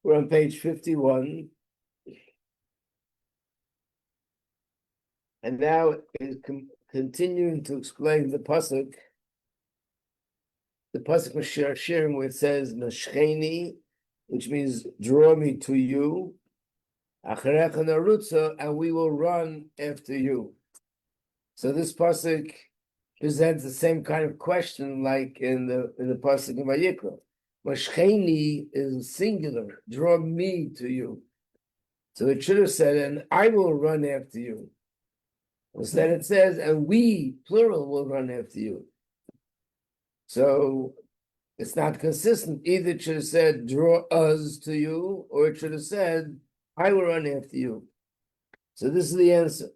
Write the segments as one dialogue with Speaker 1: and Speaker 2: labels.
Speaker 1: We're on page 51. And now is continuing to explain the pasuk. The pasuk was sharing where it says Mashcheni, which means draw me to you, Acharecha narutza, and we will run after you. So this pasuk presents the same kind of question like in the pasuk in Vayikra. Mashcheni is singular, draw me to you. So it should have said, and I will run after you. Instead it says, and we, plural, will run after you. So it's not consistent. Either it should have said, draw us to you, or it should have said, I will run after you. So this is the answer.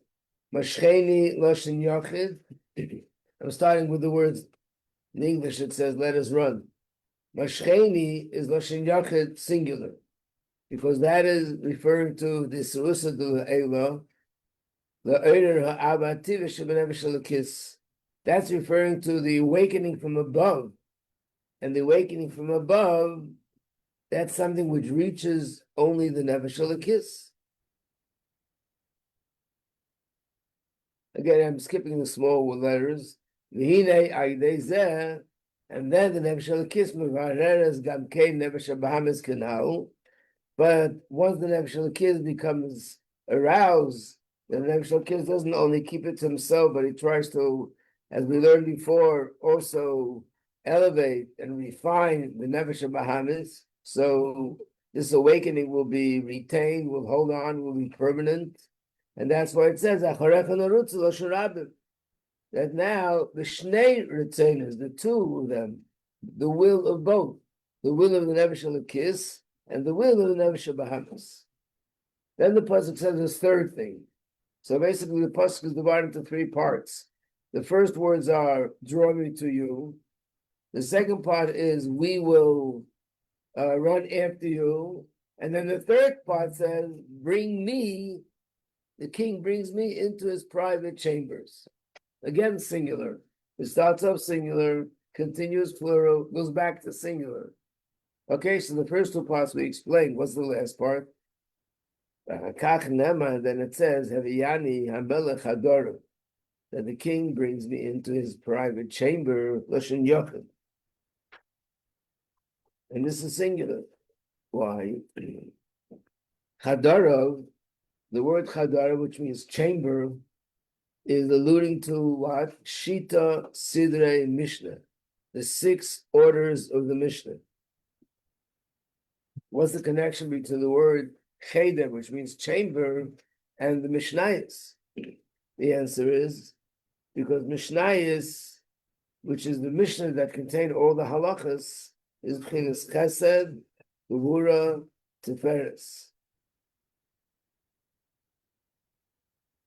Speaker 1: Mashcheni Lashon Yachid. I'm starting with the words in English. It says, let us run. Mashcheni is Lashon Yachid singular, because that is referring to the Serusa de Eila, the Adar ha'avativ shebenefesh. That's referring to the awakening from above. And the awakening from above, that's something which reaches only the nefesh halakis. Again, I'm skipping the small letters. V'hinei aydei zeh, and then the nefesh halakis mevareres gam kein nefesh habahamis kanal. But once the nefesh halakis becomes aroused, the nefesh halakis doesn't only keep it to himself, but he tries to, as we learned before, also elevate and refine the nefesh habahamis. So this awakening will be retained, will hold on, will be permanent. And that's why it says, that now the Shnei Ritzenas, the two of them, the will of both, the will of the Nefesh HaLakis and the will of the Nefesh HaBahamis. Then the pasuk says this third thing. So basically the pasuk is divided into three parts. The first words are, draw me to you. The second part is, we will run after you. And then the third part says, bring me, the king brings me into his private chambers. Again, singular. It starts off singular, continues plural, goes back to singular. Okay, so the first two parts we explained. What's the last part? Then it says, Haviyani Hamelech Adar, that the king brings me into his private chamber, Lashon Yachid. And this is singular. Why? Chadarov, the word Chadara, which means chamber, is alluding to what? Shita Sidrei Mishnah, the 6 orders of the Mishnah. What's the connection between the word Cheder, which means chamber, and the Mishnayos? The answer is because Mishnayos, which is the Mishnah that contain all the halachas, is B'chinas Chesed, Gevura, Tiferes.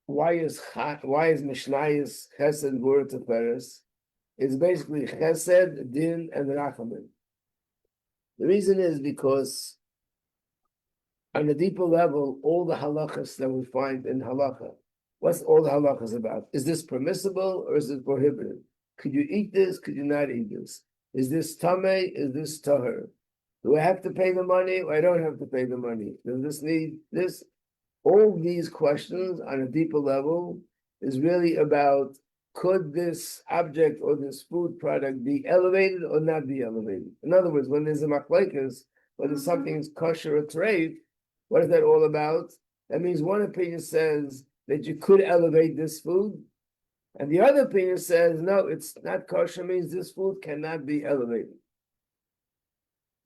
Speaker 1: Why is Mishnayos Chesed, Gevura, Tiferes? It's basically Chesed, Din, and Rachamim. The reason is because on a deeper level, all the halachas that we find in halacha, what's all the halachas about? Is this permissible or is it prohibited? Could you eat this? Could you not eat this? Is this tameh? Is this tahor? Do I have to pay the money or I don't have to pay the money? Does this need this? All these questions on a deeper level is really about, could this object or this food product be elevated or not be elevated? In other words, when there's a machlekes, whether something is kosher or treif, what is that all about? That means one opinion says that you could elevate this food, and the other opinion says, no, it's not kosher, means this food cannot be elevated.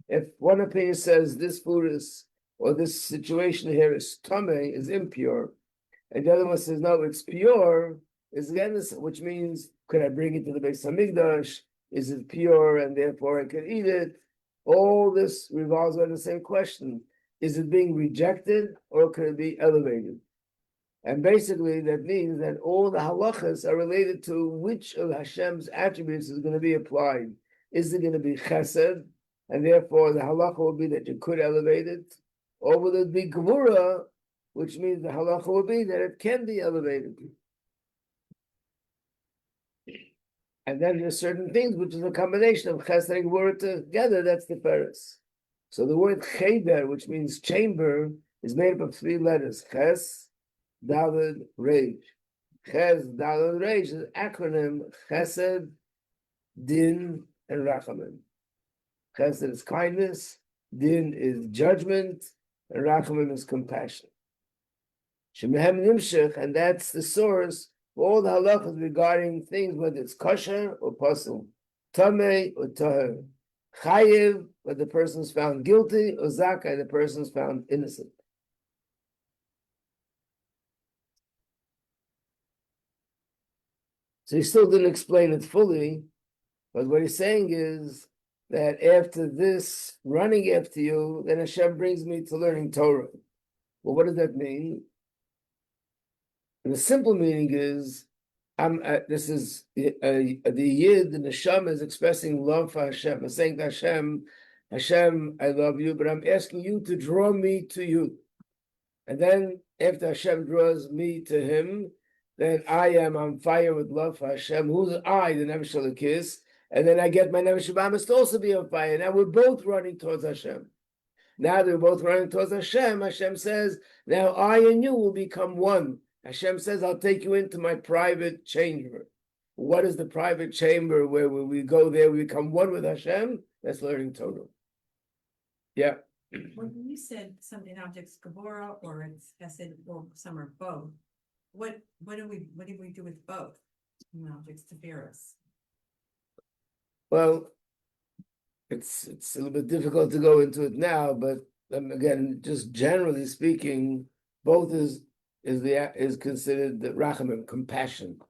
Speaker 1: If one opinion says this food is, or this situation here is tameh, is impure, and the other one says, no, it's pure, is again this, which means, could I bring it to the Beis Hamikdash? Is it pure and therefore I can eat it? All this revolves around the same question. Is it being rejected or could it be elevated? And basically that means that all the halachas are related to which of Hashem's attributes is going to be applied. Is it going to be chesed, and therefore the halacha will be that you could elevate it? Or will it be gevura, which means the halacha will be that it can be elevated? And then there's certain things which is a combination of chesed and gevura together, that's the Tiferes. So the word cheder, which means chamber, is made up of three letters: ches, daled, resh. Ches, daled, resh is acronym chesed, din, and rachamim. Chesed is kindness, din is judgment, and rachamim is compassion. Shemehem nimshech, and that's the source for all the halachas regarding things, whether it's kosher or pasul, tamei or tahor, chayiv, whether the person is found guilty, or zakai, the person is found innocent. So he still didn't explain it fully, but what he's saying is that after this running after you, then Hashem brings me to learning Torah. Well, what does that mean? And the simple meaning is, this is the Yid, the Neshama is expressing love for Hashem. It's saying to Hashem, Hashem, I love you, but I'm asking you to draw me to you. And then after Hashem draws me to him, then I am on fire with love for Hashem. Who's I, the Nefesh Elokis? And then I get my Nefesh Habahamis to also be on fire. Now we're both running towards Hashem. Now that we're both running towards Hashem, Hashem says, now I and you will become one. Hashem says, I'll take you into my private chamber. What is the private chamber where we go there, we become one with Hashem? That's learning Torah. Yeah.
Speaker 2: When you said something objects Gabora or it's Hesed or some are both, what do we do with both objects Tiferes?
Speaker 1: Well, it's a little bit difficult to go into it now, but again, just generally speaking, both is considered the rachamim, compassion.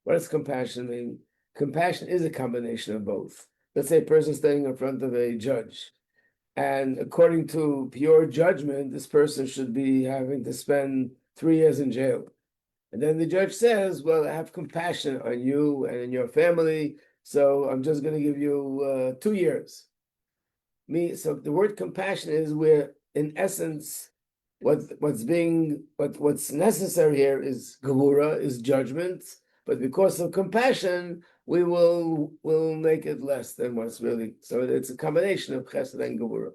Speaker 1: What does compassion mean? Compassion is a combination of both. Let's say a person standing in front of a judge, and according to pure judgment, this person should be having to spend 3 years in jail. And then the judge says, well, I have compassion on you and your family, so I'm just going to give you 2 years. So the word compassion is where, in essence, what's necessary here is gevura, is judgment, but because of compassion, we will make it less than what's really. So it's a combination of chesed and gevura.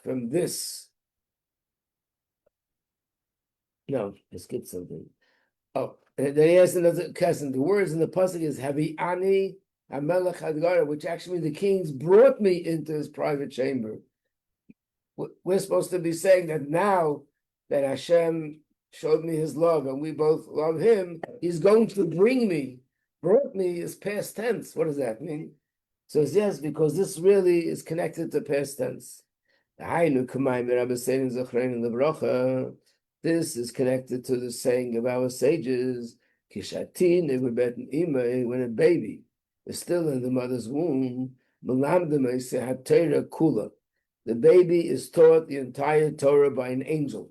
Speaker 1: From this. No, I skipped something. Oh, and then he has another question. The words in the pasuk is Havi'ani Hamelech Adar, which actually means the kings brought me into his private chamber. We're supposed to be saying that now that Hashem showed me his love and we both love him, he's going to bring me. Brought me is past tense. What does that mean? So it's yes, because this really is connected to past tense. This is connected to the saying of our sages, when a baby is still in the mother's womb, the baby is taught the entire Torah by an angel.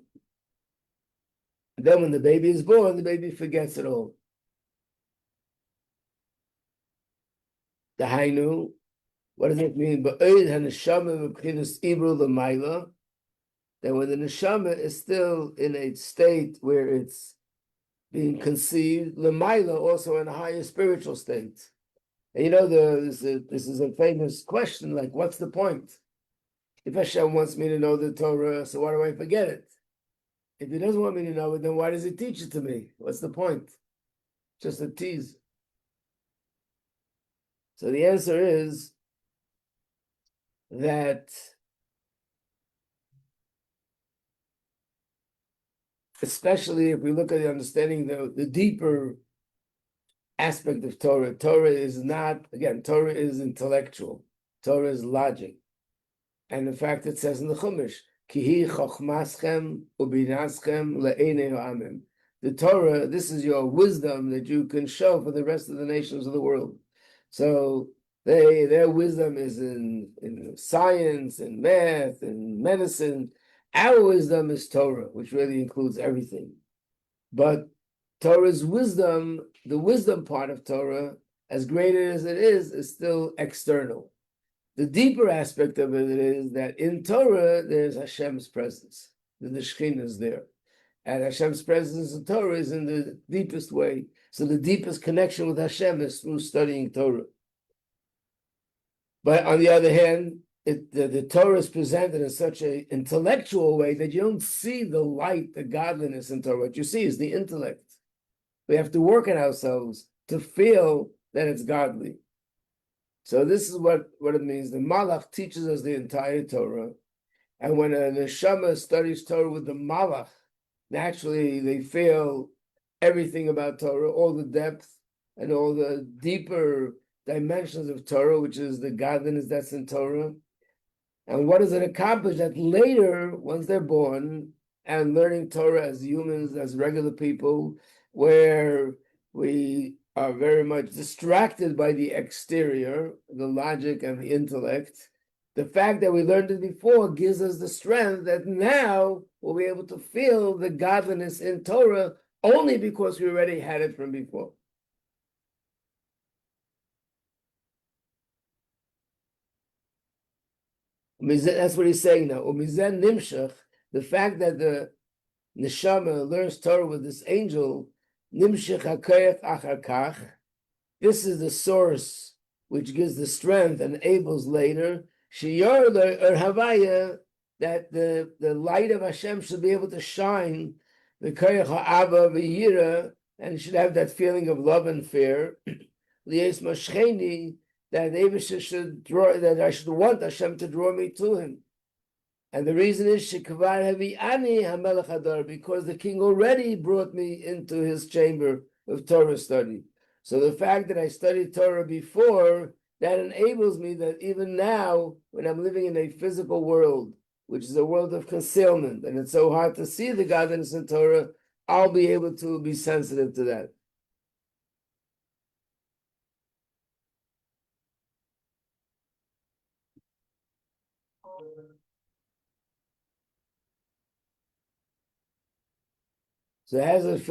Speaker 1: And then when the baby is born, the baby forgets it all. The Hainu, what does it mean? That when the neshama is still in a state where it's being conceived, l'mayla, also in a higher spiritual state. And you know, this is a famous question, like, what's the point? If Hashem wants me to know the Torah, so why do I forget it? If he doesn't want me to know it, then why does he teach it to me? What's the point? Just a tease. So the answer is that especially if we look at the understanding, the deeper aspect of Torah. Torah is not, again, Torah is intellectual. Torah is logic. And in fact, it says in the Chumash, Kihi chochmaschem ubinaschem le'enei ha'amim. The Torah, this is your wisdom that you can show for the rest of the nations of the world. So their wisdom is in science and math and medicine. Our wisdom is Torah, which really includes everything. But Torah's wisdom, the wisdom part of Torah, as great as it is still external. The deeper aspect of it is that in Torah, there's Hashem's presence. The Shekhinah is there. And Hashem's presence in Torah is in the deepest way. So the deepest connection with Hashem is through studying Torah. But on the other hand, the Torah is presented in such an intellectual way that you don't see the light, the godliness in Torah. What you see is the intellect. We have to work on ourselves to feel that it's godly. So this is what it means. The Malach teaches us the entire Torah. And when a neshama studies Torah with the Malach, naturally they feel everything about Torah, all the depth and all the deeper dimensions of Torah, which is the godliness that's in Torah. And what does it accomplish? That later, once they're born and learning Torah as humans, as regular people, where we are very much distracted by the exterior, the logic and the intellect, the fact that we learned it before gives us the strength that now we'll be able to feel the godliness in Torah only because we already had it from before. That's what he's saying now. The fact that the neshama learns Torah with this angel, this is the source which gives the strength and enables later that the light of Hashem should be able to shine, the and it should have that feeling of love and fear. That Abisha should draw, that I should want Hashem to draw me to him. And the reason is because the king already brought me into his chamber of Torah study. So the fact that I studied Torah before, that enables me that even now, when I'm living in a physical world, which is a world of concealment, and it's so hard to see the godliness in Torah, I'll be able to be sensitive to that. So how does it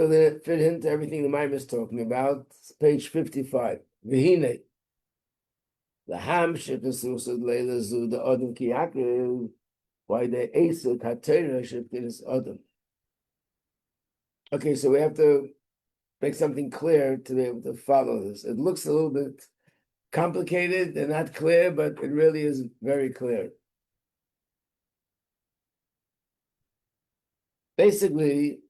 Speaker 1: fit into everything the Mamar is talking about? It's page 55. V'hine. L'ham she'kesusud leila zu the Adam ki Yakriv. Why the Esed HaTorah she'kesus Adam. Okay, so we have to make something clear to be able to follow this. It looks a little bit complicated and not clear, but it really is very clear. Basically,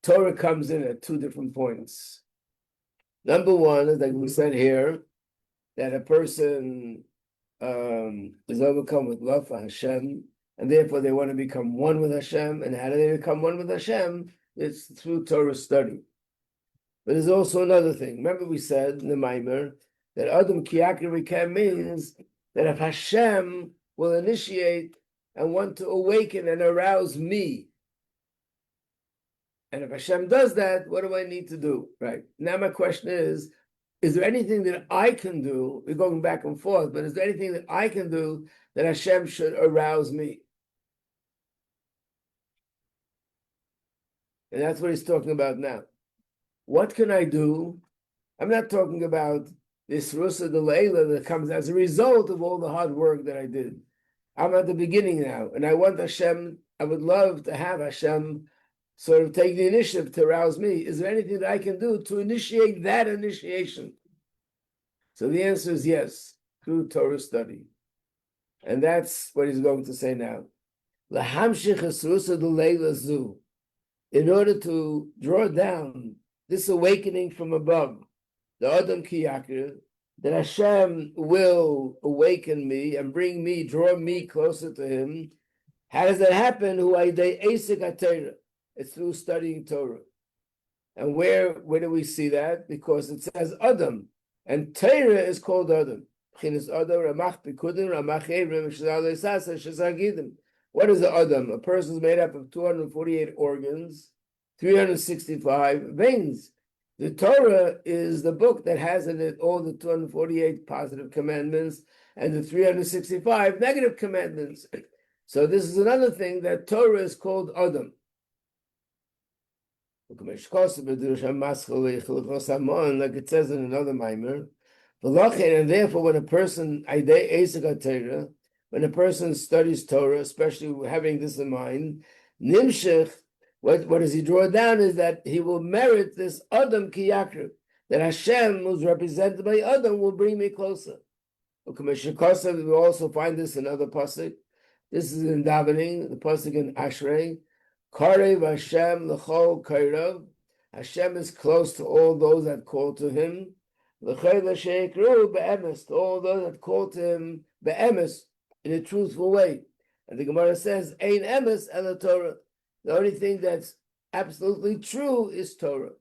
Speaker 1: Torah comes in at two different points. Number one is, like we said here, that a person is overcome with love for Hashem, and therefore they want to become one with Hashem. And how do they become one with Hashem? It's through Torah study. But there's also another thing. Remember we said in the Mamar that Adam ki Yakriv means that if Hashem will initiate and want to awaken and arouse me, and if Hashem does that, what do I need to do? Right. Now my question is there anything that I can do? We're going back and forth, but is there anything that I can do that Hashem should arouse me? And that's what he's talking about now. What can I do? I'm not talking about this Rusa de Leila that comes as a result of all the hard work that I did. I'm at the beginning now, and I want Hashem, I would love to have Hashem sort of take the initiative to arouse me. Is there anything that I can do to initiate that initiation? So the answer is yes, through Torah study. And that's what he's going to say now. In order to draw down this awakening from above, the Adam ki Yakriv, that Hashem will awaken me and draw me closer to him. How does that happen? It's through studying Torah. And where do we see that? Because it says Adam, and Torah is called Adam. What is the Adam? A person is made up of 248 organs, 365 veins. The Torah is the book that has in it all the 248 positive commandments and the 365 negative commandments. So this is another thing that Torah is called Adam. Like it says in another Mamar, and therefore when a person studies Torah, especially having this in mind, What does he draw down is that he will merit this Adam ki Yakriv, that Hashem, who's represented by Adam, will bring me closer. We also find this in other pasuk. This is in davening, the pasuk in Ashrei. Karev Hashem l'chol kairav. Hashem is close to all those that call to him. L'chol sheikru be'emes, to all those that call to him be'emes, in a truthful way. And the Gemara says, Ein emes el Torah. The only thing that's absolutely true is Torah.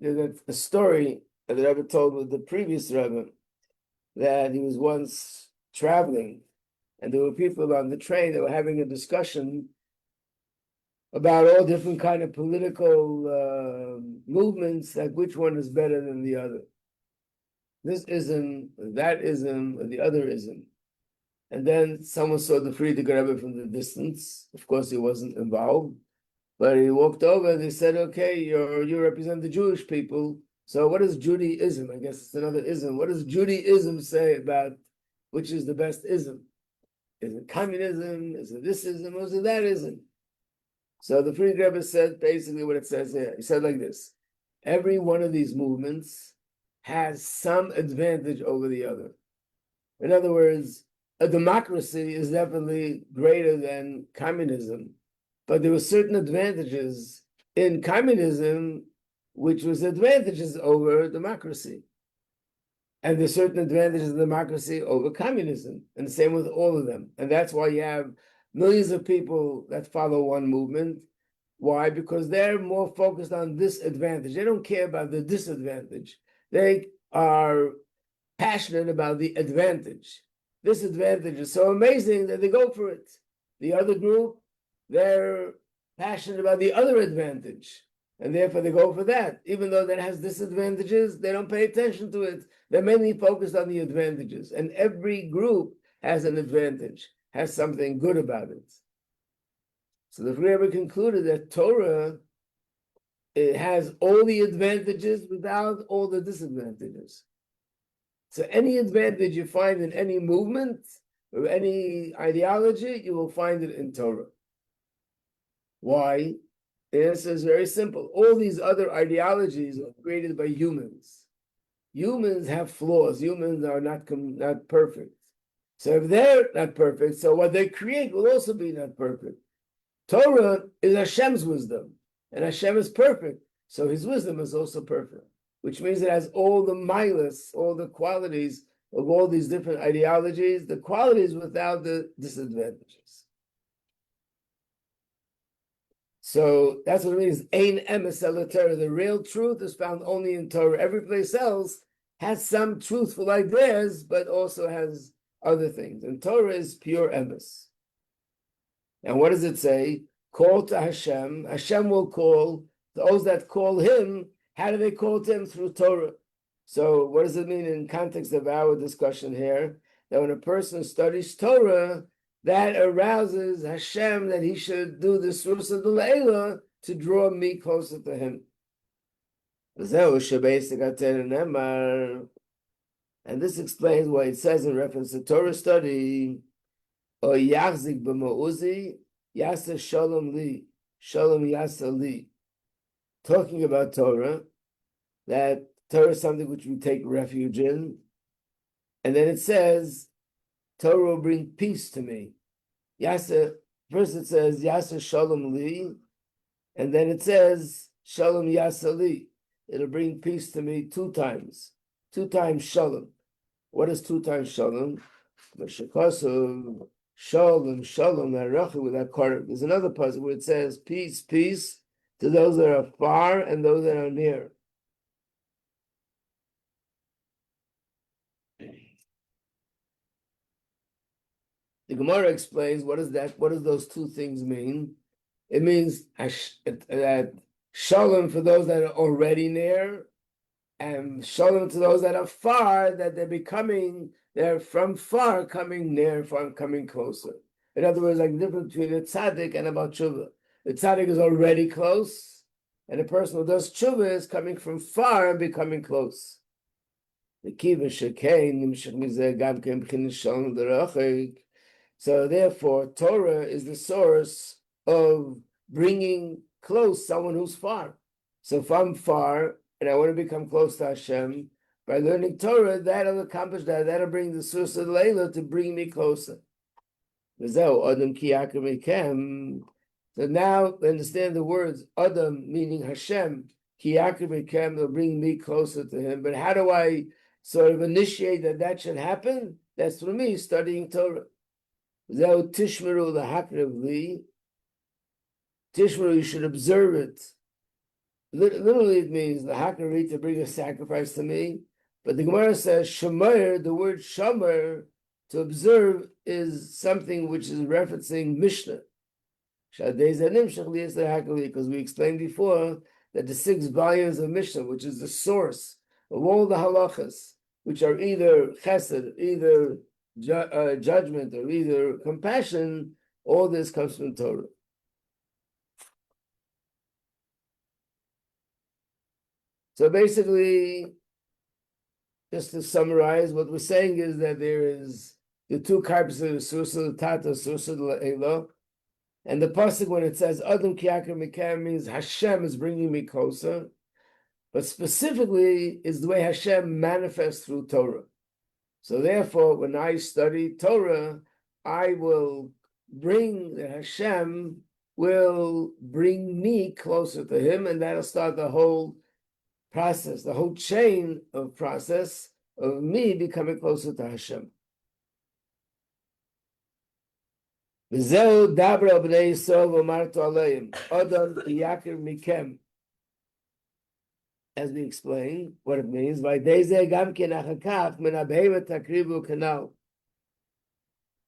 Speaker 1: There's a story that the Rebbe told with the previous Rebbe, that he was once traveling, and there were people on the train that were having a discussion about all different kind of political movements, like which one is better than the other. This ism, that ism, or the other ism. And then someone saw the Frierdiker Rebbe from the distance. Of course, he wasn't involved, but he walked over and they said, okay, you represent the Jewish people. So what is Judaism? I guess it's another ism. What does Judaism say about which is the best ism? Is it communism? Is it this ism? Or is it that ism? So the Frierdiker Rebbe said basically what it says here. He said like this: every one of these movements has some advantage over the other. In other words, a democracy is definitely greater than communism, but there were certain advantages in communism which was advantages over democracy. And there's certain advantages of democracy over communism, and the same with all of them. And that's why you have millions of people that follow one movement. Why? Because they're more focused on this advantage. They don't care about the disadvantage. They are passionate about the advantage. This advantage is so amazing that they go for it. The other group, they're passionate about the other advantage, and therefore they go for that. Even though that has disadvantages, they don't pay attention to it. They're mainly focused on the advantages. And every group has an advantage, has something good about it. So the Rebbe concluded that Torah, it has all the advantages without all the disadvantages. So any advantage you find in any movement or any ideology, you will find it in Torah. Why? The answer is very simple. All these other ideologies are created by humans. Humans have flaws. Humans are not perfect. So if they're not perfect, so what they create will also be not perfect. Torah is Hashem's wisdom, and Hashem is perfect, so his wisdom is also perfect, which means it has all the milas, all the qualities of all these different ideologies, the qualities without the disadvantages. So that's what it means, Ein emes el Torah. The real truth is found only in Torah. Every place else has some truthful ideas, but also has other things. And Torah is pure emes. And what does it say? Call to Hashem. Hashem will call those that call him. How do they call to him? Through Torah. So what does it mean in context of our discussion here? That when a person studies Torah, that arouses Hashem that he should do the Sursa D'Leila to draw me closer to him. And this explains why it says in reference to Torah study, O Yachzik b'ma'uzi, Yasa Shalom li, Shalom Yasa li. Talking about Torah, that Torah is something which we take refuge in. And then it says, Torah will bring peace to me. Yasa, first it says, Yasa Shalom li, and then it says, Shalom Yasa li. It'll bring peace to me 2 times. 2 times Shalom. What is 2 times Shalom? Shalom, Shalom, with that card. There's another puzzle where it says, peace, peace to those that are far and those that are near. The Gemara explains what is that? What does those 2 things mean? It means that Shalom for those that are already near, and Shalom to those that are far, that they're from far coming near, from coming closer. In other words, like the difference between a tzaddik and a bal tshuva. The tzaddik is already close, and the person who does tshuva is coming from far and becoming close. The kiva shekein nimshach mizeh gam ken b'chinas shalom derachik. So therefore, Torah is the source of bringing close someone who's far. So if I'm far and I want to become close to Hashem, by learning Torah, that'll accomplish that. That'll bring the source of the Layla to bring me closer. So now understand the words Adam meaning Hashem, Ki Yakriv will bring me closer to him. But how do I sort of initiate that should happen? That's for me studying Torah. Tishmeru lahakriv li. Tishmeru, you should observe it. Literally, it means lahakriv to bring a sacrifice to me. But the Gemara says shomer. The word shomer, to observe, is something which is referencing Mishnah. Because we explained before that the 6 volumes of Mishnah, which is the source of all the halachas, which are either chesed, either judgment, or either compassion, all this comes from Torah. So basically, just to summarize, what we're saying is that there is the 2 carpets of the Sursa Tata, Sursa Elo, and the pasuk when it says Adam Ki Yakriv Mikam means Hashem is bringing me closer, but specifically is the way Hashem manifests through Torah. So therefore, when I study Torah, I will bring that Hashem will bring me closer to Him, and that'll start the whole process, the whole chain of process of me becoming closer to Hashem. As we explain what it means,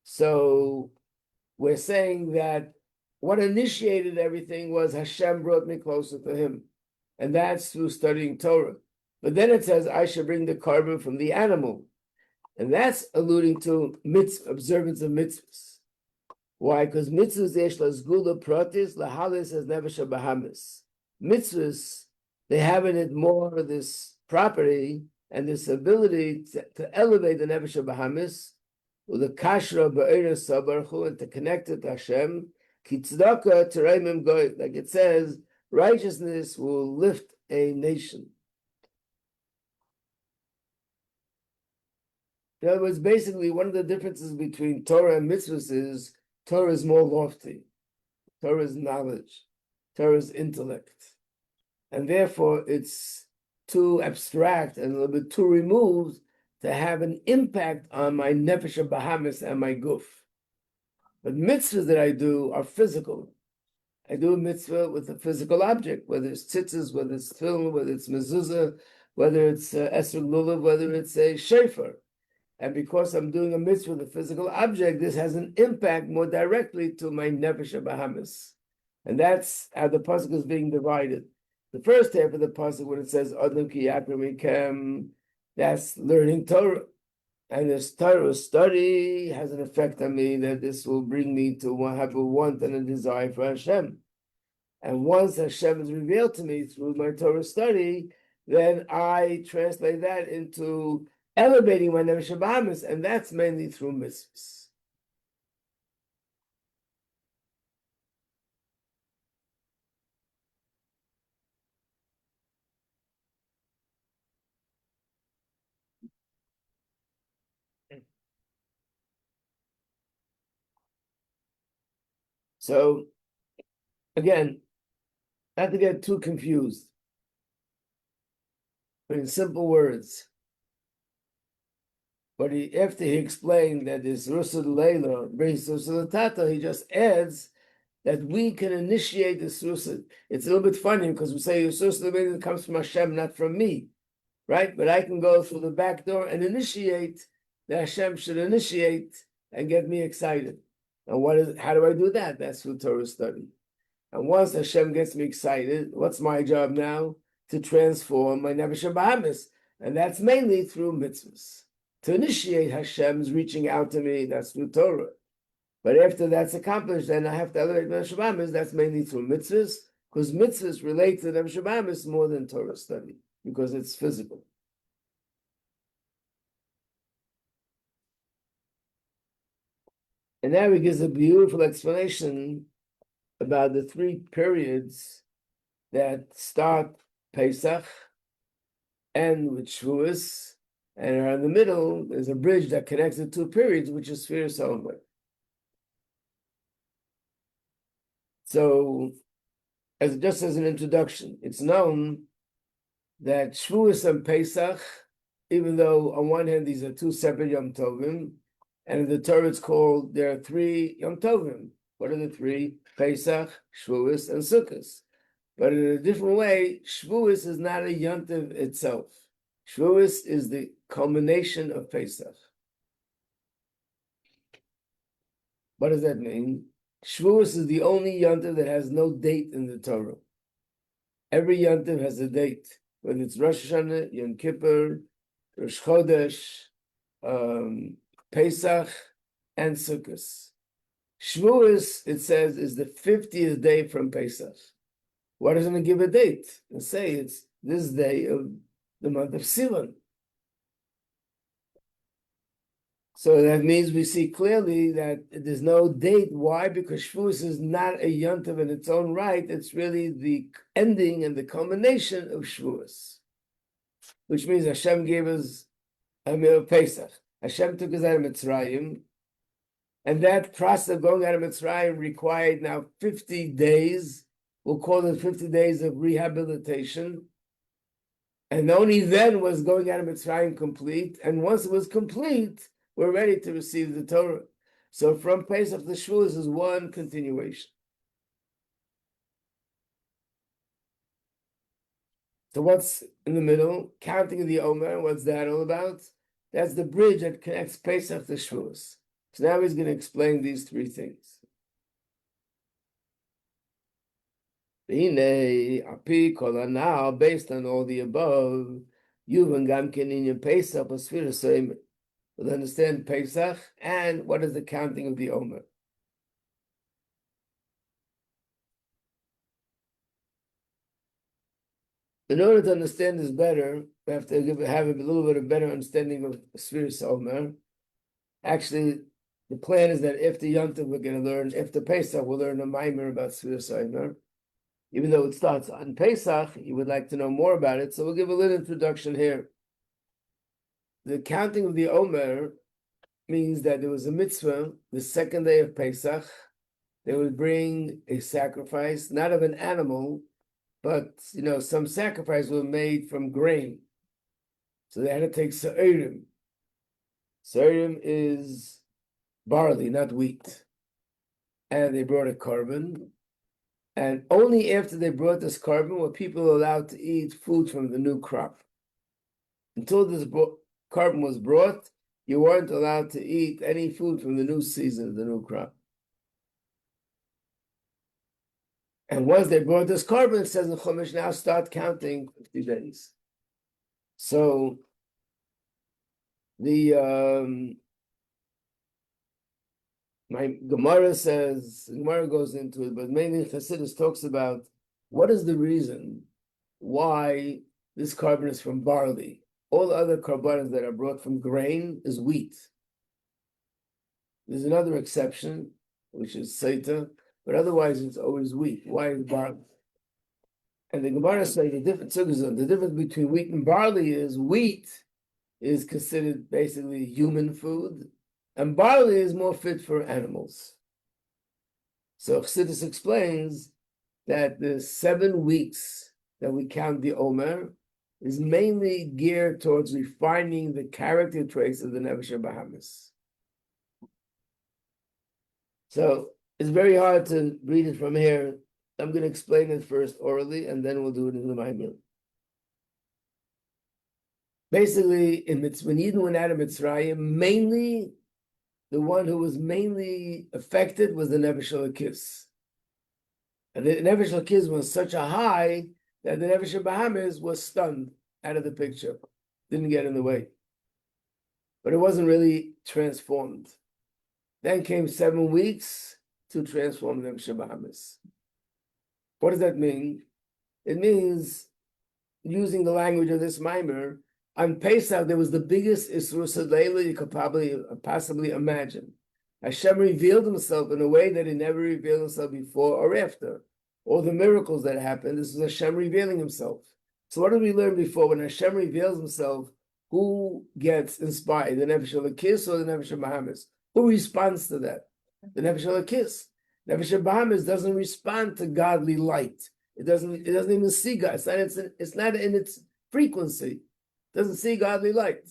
Speaker 1: so we're saying that what initiated everything was Hashem brought me closer to Him, and that's through studying Torah. But then it says I should bring the carbon from the animal, and that's alluding to observance of mitzvahs. Why? Because mitzvahs yesh lasgula pratis lahalis as nefesh bahamis. Mitzvahs, they have in it more of this property and this ability to elevate the nefesh bahamis with the kashra ba'eres sabarchu, and to connect it to Hashem. Ki tzedakah tereimim goy, like it says, righteousness will lift a nation. In other words, basically, one of the differences between Torah and mitzvahs is Torah is more lofty. Torah is knowledge. Torah is intellect. And therefore, it's too abstract and a little bit too removed to have an impact on my nefesh bahamis and my guf. But mitzvahs that I do are physical. I do a mitzvah with a physical object, whether it's tzitzis, whether it's tefillin, whether it's mezuzah, whether it's esrog lulav, whether it's a shofar. And because I'm doing a mitzvah with a physical object, this has an impact more directly to my nefesh bahamis. And that's how the pasuk is being divided. The first half of the pasuk, when it says Adam Ki Yakriv Mikam, that's learning Torah. And this Torah study has an effect on me, that this will bring me to have a want and a desire for Hashem. And once Hashem is revealed to me through my Torah study, then I translate that into elevating my nefesh bahamis, and that's mainly through mitzvahs. So, again, not to get too confused, but in simple words, but after he explained that this Rusul Leila brings Rusul Tata, he just adds that we can initiate this Rusul. It's a little bit funny because we say Rusul Leila comes from Hashem, not from me, right? But I can go through the back door and initiate, that Hashem should initiate and get me excited. And how do I do that? That's through Torah study. And once Hashem gets me excited, what's my job now? To transform my nefesh bahamis. And that's mainly through mitzvahs. To initiate Hashem's reaching out to me, that's through Torah. But after that's accomplished, then I have to elevate my nefesh bahamis. That's mainly through mitzvahs, because mitzvahs relate to nefesh bahamis more than Torah study, because it's physical. And now he gives a beautiful explanation about the three periods that start Pesach, end with Shavuos, and around the middle, there's a bridge that connects the two periods, which is Sfiras Omer. So, just as an introduction, it's known that Shavuos and Pesach, even though on one hand these are two separate Yom Tovim, and in the Torah it's called, there are three Yom Tovim. What are the three? Pesach, Shavuos, and Sukkot. But in a different way, Shavuos is not a Yom Tov itself. Shavuos is the culmination of Pesach. What does that mean? Shavuos is the only Yom Tov that has no date in the Torah. Every Yom Tov has a date, whether it's Rosh Hashanah, Yom Kippur, Rosh Chodesh, Pesach, and Sukkot. Shavuos, it says, is the 50th day from Pesach. Why doesn't it give a date and say it's this day of the month of Sivan? So that means we see clearly that there's no date. Why? Because Shavuos is not a Yom Tov in its own right. It's really the ending and the culmination of Shavuos, which means Hashem gave us a meal of Pesach. Hashem took us out of Mitzrayim, and that process of going out of Mitzrayim required now 50 days. We'll call it 50 days of rehabilitation. And only then was going out of Mitzrayim complete. And once it was complete, we're ready to receive the Torah. So from Pesach to Shavuos is one continuation. So what's in the middle? Counting the Omer, what's that all about? That's the bridge that connects Pesach to Shavuos. So now he's going to explain these three things. Now, based on all the above, Yuvan Gamkin in Pesach or Sfiras Omer. We'll understand Pesach and what is the counting of the Omer. In order to understand this better, we have to have a little bit of better understanding of Sfiras Omer. Actually, the plan is that after Yom Tov we're going to learn, after Pesach we'll learn a mimer about Sfiras Omer. Even though it starts on Pesach, you would like to know more about it, so we'll give a little introduction here. The counting of the Omer means that there was a mitzvah, the second day of Pesach, they would bring a sacrifice, not of an animal, but some sacrifice was made from grain. So they had to take sa'irim. Sa'irim is barley, not wheat. And they brought a carbon. And only after they brought this carbon were people allowed to eat food from the new crop. Until this carbon was brought, you weren't allowed to eat any food from the new season, the new crop. And once they brought this carbon, it says in Chumash, now start counting 50 days. So my Gemara goes into it, but mainly Chassidus talks about what is the reason why this carbon is from barley. All the other carbonates that are brought from grain is wheat. There's another exception, which is Seita, but otherwise it's always wheat. Why is barley? And the Gemara says the difference between wheat and barley is wheat is considered basically human food, and barley is more fit for animals. So Chassidus explains that the 7 weeks that we count the Omer is mainly geared towards refining the character traits of the Nefesh Bahamis. So it's very hard to read it from here. I'm going to explain it first orally, and then we'll do it in the Maimon. Basically, when Yidden went out of Mitzrayim, mainly the one who was mainly affected was the Nefesh Elokis. And the Nefesh Elokis was such a high that the Nefesh Bahamis was stunned out of the picture, didn't get in the way. But it wasn't really transformed. Then came 7 weeks to transform the Nefesh Bahamis. What does that mean? It means, using the language of this mimer, on Pesach there was the biggest Isur Sadela you could possibly imagine. Hashem revealed himself in a way that he never revealed himself before or after. All the miracles that happened, this is Hashem revealing himself. So what did we learn before? When Hashem reveals himself, who gets inspired? The Nefesh Elokis or the Nefesh Bahamis? Who responds to that? The Nefesh Elokis. Nefesh Bahamis doesn't respond to godly light. It doesn't even see God. It's not in its frequency. It doesn't see godly light.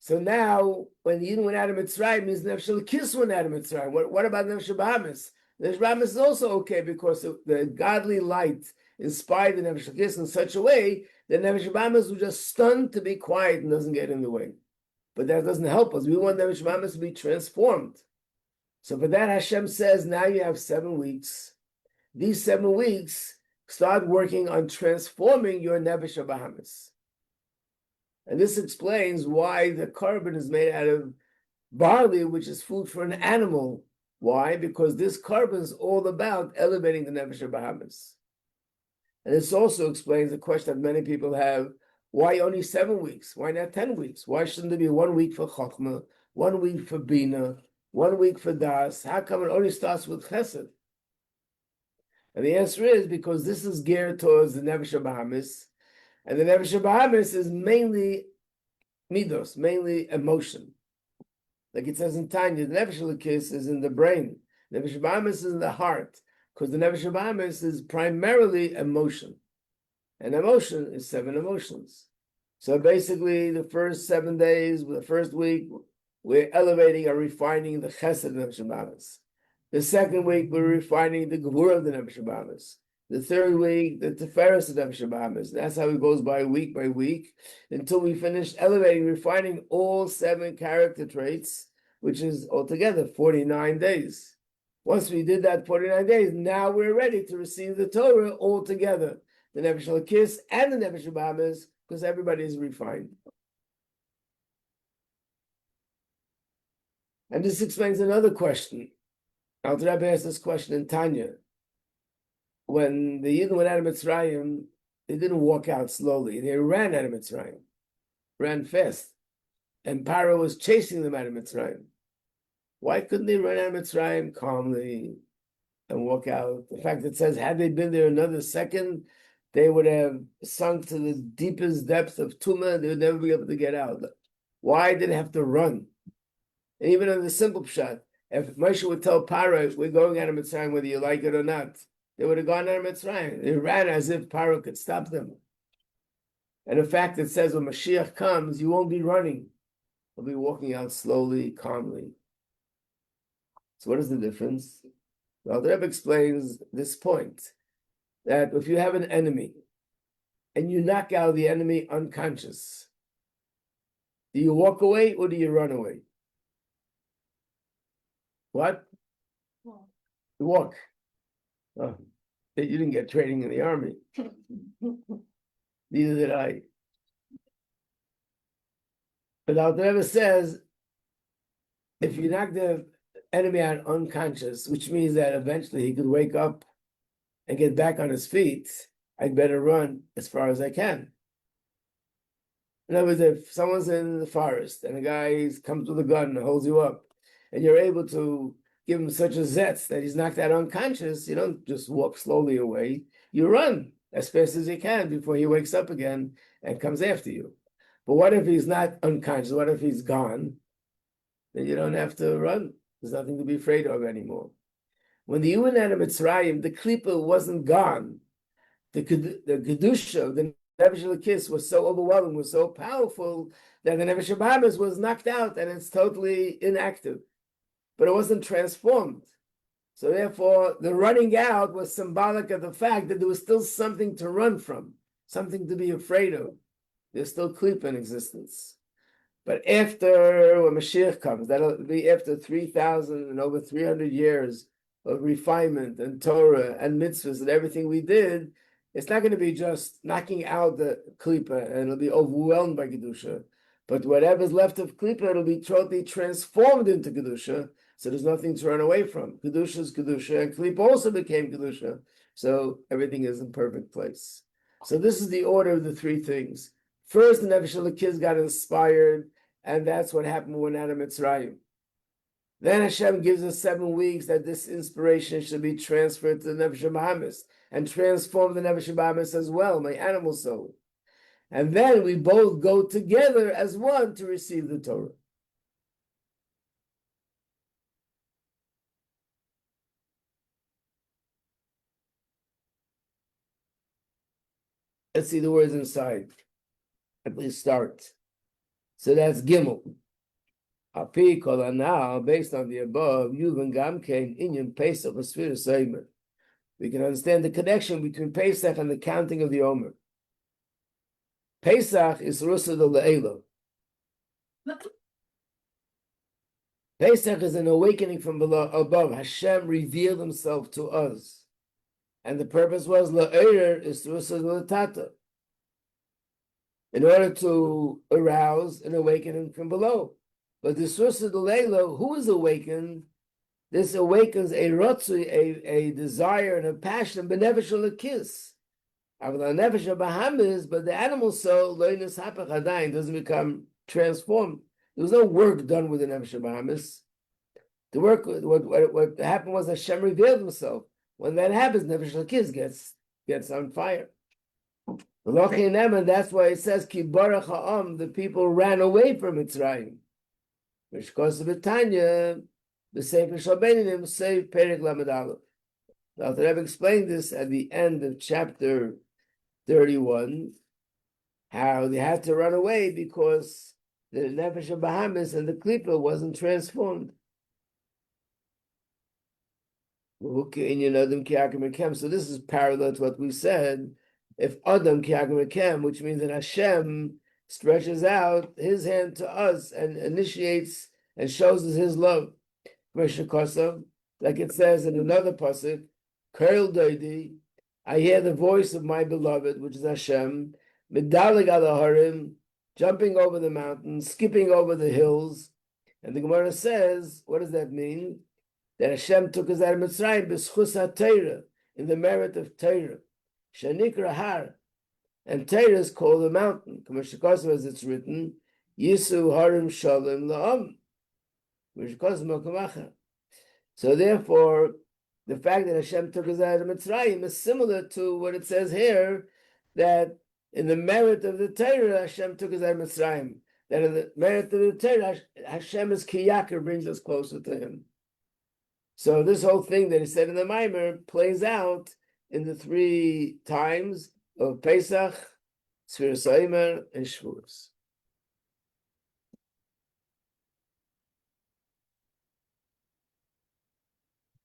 Speaker 1: So now, when Yidden went out of Mitzrayim, means Nefesh Elokis went out of Mitzrayim. What about Nefesh Bahamis? Nefesh Bahamis is also okay because the godly light inspired the Nefesh Elokis in such a way that Nefesh Bahamis was just stunned to be quiet and doesn't get in the way. But that doesn't help us. We want Nefesh Bahamis to be transformed. So for that, Hashem says, now you have 7 weeks. These 7 weeks, start working on transforming your Nefesh Bahamis. And this explains why the carbon is made out of barley, which is food for an animal. Why? Because this carbon is all about elevating the Nefesh Bahamis. And this also explains the question that many people have, why only 7 weeks? Why not 10 weeks? Why shouldn't there be 1 week for Chokhmah, 1 week for Bina, 1 week for Das? How come it only starts with Chesed? And the answer is because this is geared towards the Nefesh Bahamis, and the Nefesh Bahamis is mainly midos, mainly emotion. Like it says in Tanya, the Nefesh Elokis is in the brain. The Nefesh Bahamis is in the heart, because the Nefesh Bahamis is primarily emotion. And emotion is 7 emotions. So basically, the first 7 days, the first week, we're elevating or refining the Chesed Nefesh Bahamis. The second week, we're refining the Gevurah of the Nefesh Bahamis. The third week, the Tiferes of Nefesh Bahamis. That's how it goes by week, until we finish elevating, refining all 7 character traits, which is altogether 49 days. Once we did that 49 days, now we're ready to receive the Torah all together. The Nefesh Elokis and the Nefesh Bahamis, because everybody is refined. And this explains another question. Alter Rebbe asked this question in Tanya. When the Yidden went out of Mitzrayim, they didn't walk out slowly. They ran out of Mitzrayim, ran fast. And Paro was chasing them out of Mitzrayim. Why couldn't they run out of Mitzrayim calmly and walk out? The fact that it says, had they been there another second, they would have sunk to the deepest depths of Tumah. They would never be able to get out. Why did they have to run? And even in the simple pshat, if Moshe would tell Paro, we're going out of Mitzrayim whether you like it or not, they would have gone out of Mitzrayim. They ran as if Paro could stop them. And the fact that it says when Mashiach comes, you won't be running. You'll be walking out slowly, calmly. So what is the difference? Well, the Rebbe explains this point, that if you have an enemy and you knock out the enemy unconscious, do you walk away or do you run away? What? You walk. Oh, you didn't get training in the army. Neither did I. But the Rebbe says, if you knock the enemy out unconscious, which means that eventually he could wake up and get back on his feet, I'd better run as far as I can. In other words, if someone's in the forest and a guy comes with a gun and holds you up, and you're able to give him such a zetz that he's knocked out unconscious, you don't just walk slowly away. You run as fast as you can before he wakes up again and comes after you. But what if he's not unconscious? What if he's gone? Then you don't have to run. There's nothing to be afraid of anymore. When the Yidden out of Mitzrayim, the Klippa wasn't gone. The Kedusha, the Nefesh Elokis was so overwhelming, was so powerful, that the Nefesh Bahamis was knocked out and it's totally inactive. But it wasn't transformed. So therefore, the running out was symbolic of the fact that there was still something to run from, something to be afraid of. There's still Klippa in existence. But after when Mashiach comes, that'll be after 3,000 and over 300 years of refinement and Torah and mitzvahs and everything we did, it's not going to be just knocking out the Klippa and it'll be overwhelmed by Kedusha. But whatever's left of Klippa, it'll be totally transformed into Kedusha. So there's nothing to run away from. Kedusha is Kedusha, and Klippa also became Kedusha. So everything is in perfect place. So this is the order of the 3 things. First, the Nefesh Elokis got inspired, and that's what happened when out of Mitzrayim. Then Hashem gives us 7 weeks that this inspiration should be transferred to the Nefesh Bahamis and transform the Nefesh Bahamis as well, my animal soul. And then we both go together as one to receive the Torah. Let's see the words inside. At least start. So that's Gimel. Api kol now, based on the above, Yuvan Gamkein Inyan Pesach V'Sfira Seimer. We can understand the connection between Pesach and the counting of the Omer. Pesach is Rusa de Le'elo. Pesach is an awakening from below, above. Hashem revealed himself to us. And the purpose was La'erer is Rusa de Tata. In order to arouse and awaken him from below. But the source of the Leila, who is awakened, this awakens a rotzui, a desire and a passion, benefesh kiss. But the animal soul, doesn't become transformed. There was no work done with the nefesh bahamis. The work, what happened was Hashem revealed himself. When that happens, nefesh kiss gets on fire. And that's why it says, Ki barach ha'am, the people ran away from Mitzrayim. Which causes Betanya, the Sefer Shalbenim, say Perek Lamed Aleph. Now, the Rebbe explained this at the end of chapter 31, how they had to run away because the Nefesh Bahamis and the Klippa wasn't transformed. So this is parallel to what we said. If Adam Kiagim, which means that Hashem stretches out his hand to us and initiates and shows us his love. Like it says in another pasuk, Kerl Doidi, I hear the voice of my beloved, which is Hashem, Medalig al Harim, jumping over the mountains, skipping over the hills. And the Gemara says, what does that mean? That Hashem took us out of Mitzrayim, b'schus ha-Torah, in the merit of Torah. Shanikra Har, and Torah is called a mountain. As it's written, Yisu Harim Shalom La'am. So therefore, the fact that Hashem took us out of Mitzrayim is similar to what it says here, that in the merit of the Torah, Hashem took us out of Mitzrayim. That in the merit of the Torah, Hashem is Ki Yakriv, brings us closer to him. So this whole thing that he said in the Mamar plays out in the 3 times of Pesach, Sfira Seimer, and Shavuos.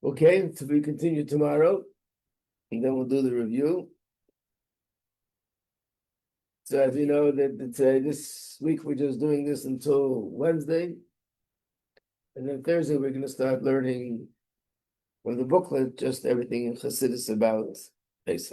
Speaker 1: Okay, to be continued tomorrow, and then we'll do the review. So as you know, that this week we're just doing this until Wednesday, and then Thursday we're going to start learning from the booklet just everything in Chassidus about Pesach.